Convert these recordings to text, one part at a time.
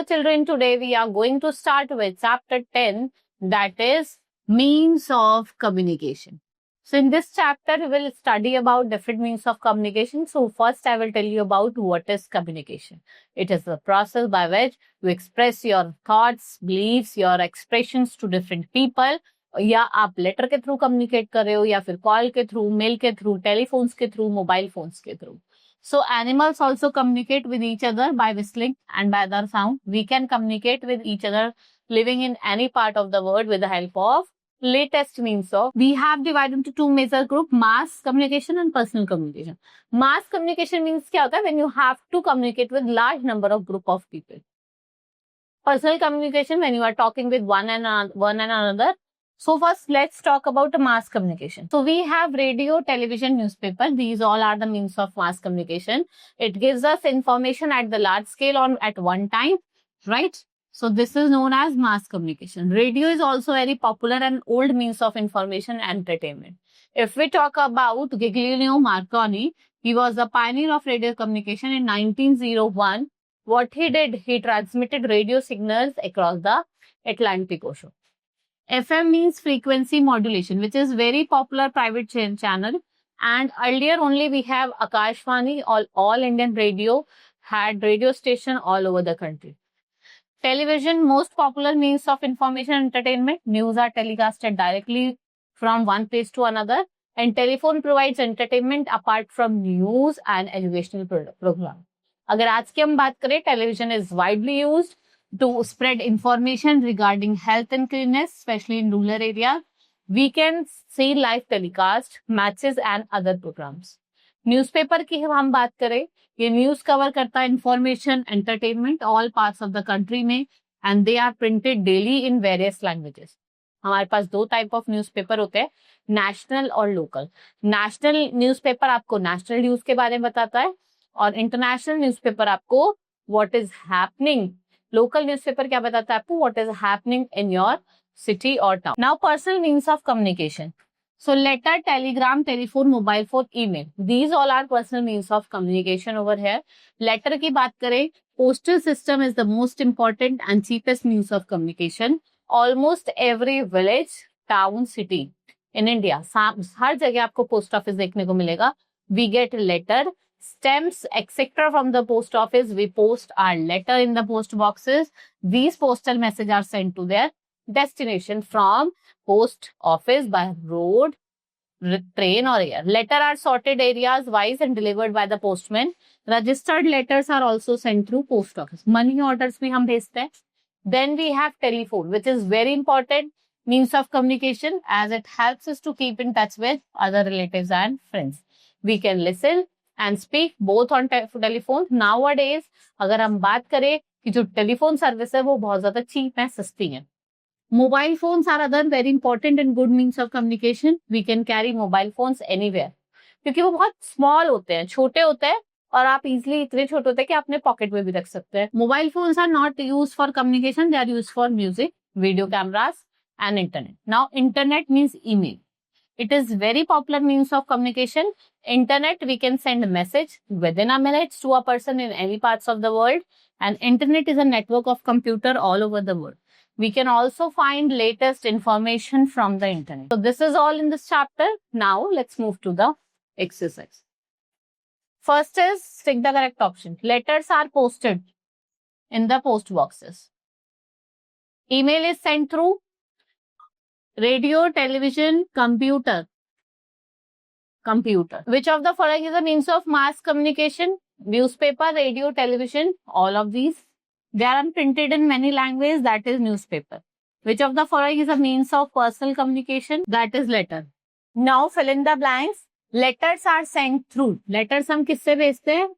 Hello children, today we are going to start with chapter 10, that is means of communication. So in this chapter we will study about different means of communication. So first I will tell you about what is communication. It is the process by which you express your thoughts, beliefs, your expressions to different people. या आप letter के through communicate कर रहे हो या फिर call के through, mail के थ्रू, टेलीफोन्स के थ्रू, मोबाइल फोन्स के through. So animals also communicate with each other by whistling and by other sound. We can communicate with each other living in any part of the world with the help of latest means of. We have divided into two major groups, mass communication and personal communication. Mass communication means क्या होता है? When you have to communicate with large number of group of people. Personal communication when you are talking with one and another. So first, let's talk about mass communication. So we have radio, television, newspaper. These all are the means of mass communication. It gives us information at the large scale on at one time, right? So this is known as mass communication. Radio is also very popular and old means of information and entertainment. If we talk about Giglio Marconi, he was a pioneer of radio communication in 1901. What he did, he transmitted radio signals across the Atlantic Ocean. FM means frequency modulation, which is very popular private channel. And earlier only we have Akashvani, all Indian radio had radio station all over the country. Television, most popular means of information and entertainment. News are telecasted directly from one place to another. And telephone provides entertainment apart from news and educational program. अगर आज की हम बात करें, television is widely used to spread information regarding health and cleanliness, especially in rural areas. We can see live telecast, matches and other programs. Newspaper की हम बात करें, ये news cover करता है information, entertainment, all parts of the country में, and they are printed daily in various languages. हमारे पास दो टाइप ऑफ न्यूज़पेपर होते हैं, नेशनल और लोकल. नेशनल न्यूज़पेपर आपको नेशनल न्यूज के बारे में बताता है और इंटरनेशनल न्यूज़पेपर आपको what is happening. Local newspaper क्या बताता है आपको? What is happening in your city और town. Now personal means of communication. So letter, telegram, telephone, mobile phone, email, these all are personal means of communication over here. Letter की बात करें, postal system is the most important and cheapest means of communication. Almost every village, town, city in India, हर जगह आपको post office देखने को मिलेगा. We get letter, stamps, etc. from the post office. We post our letter in the post boxes. These postal messages are sent to their destination from post office by road, train or air. Letter are sorted areas wise and delivered by the postman. Registered letters are also sent through post office. Money orders भी हम भेजते हैं. Then we have telephone, which is very important means of communication as it helps us to keep in touch with other relatives and friends. We can listen and speak both on telephone. Nowadays, अगर हम बात करें कि जो telephone service है वो बहुत ज्यादा चीप है, सस्ती है. Mobile phones are other very important and good means of communication. We can carry mobile phones anywhere क्योंकि वो बहुत स्मॉल होते हैं, छोटे होते हैं और आप इजिली इतने छोटे होते हैं कि अपने पॉकेट में भी रख सकते हैं. Mobile phones are not use for communication, they are use for music, video cameras and internet. Now internet means email. It is very popular means of communication. Internet, we can send a message within a minute to a person in any parts of the world. And internet is a network of computer all over the world. We can also find latest information from the internet. So this is all in this chapter. Now let's move to the exercise. First is tick the correct option. Letters are posted in the post boxes. Email is sent through radio, television, computer. Which of the following is a means of mass communication? Newspaper, radio, television, all of these. They are printed in many languages, that is newspaper. Which of the following is a means of personal communication? That is letter. Now fill in the blanks. Letters are sent through. Letters हम किससे भेजते हैं?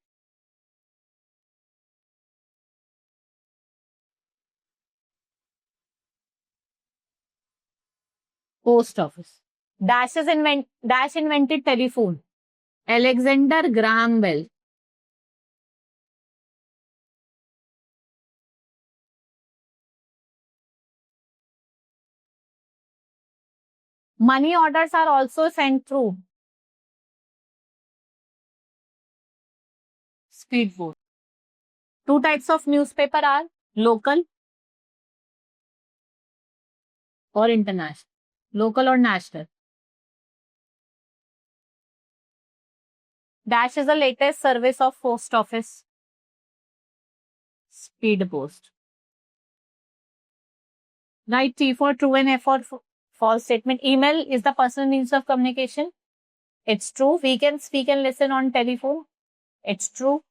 Post office. Dash invented telephone. Alexander Graham Bell. Money orders are also sent through speedboat. Two types of newspaper are Local or international? Local or national? Dash is the latest service of post office. Speed post. Right, T for true and F for false statement. Email is the personal means of communication. It's true. We can speak and listen on telephone. It's true.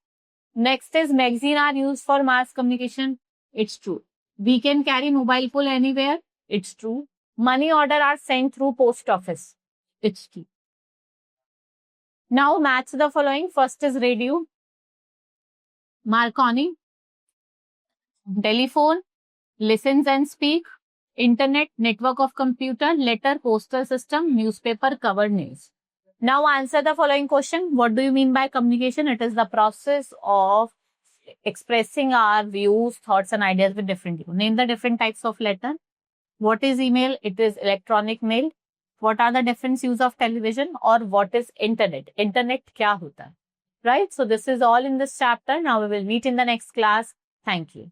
Next is magazine are used for mass communication. It's true. We can carry mobile phone anywhere. It's true. Money order are sent through post office. It's true. Now match the following. First is radio, Marconi, telephone, listens and speak, internet, network of computer, letter, postal system, newspaper, covered news. Now answer the following question. What do you mean by communication? It is the process of expressing our views, thoughts and ideas with different people. Name the different types of letter. What is email? It is electronic mail. What are the different use of television? Or what is internet? Internet kya hota hai? Right? So this is all in this chapter. Now we will meet in the next class. Thank you.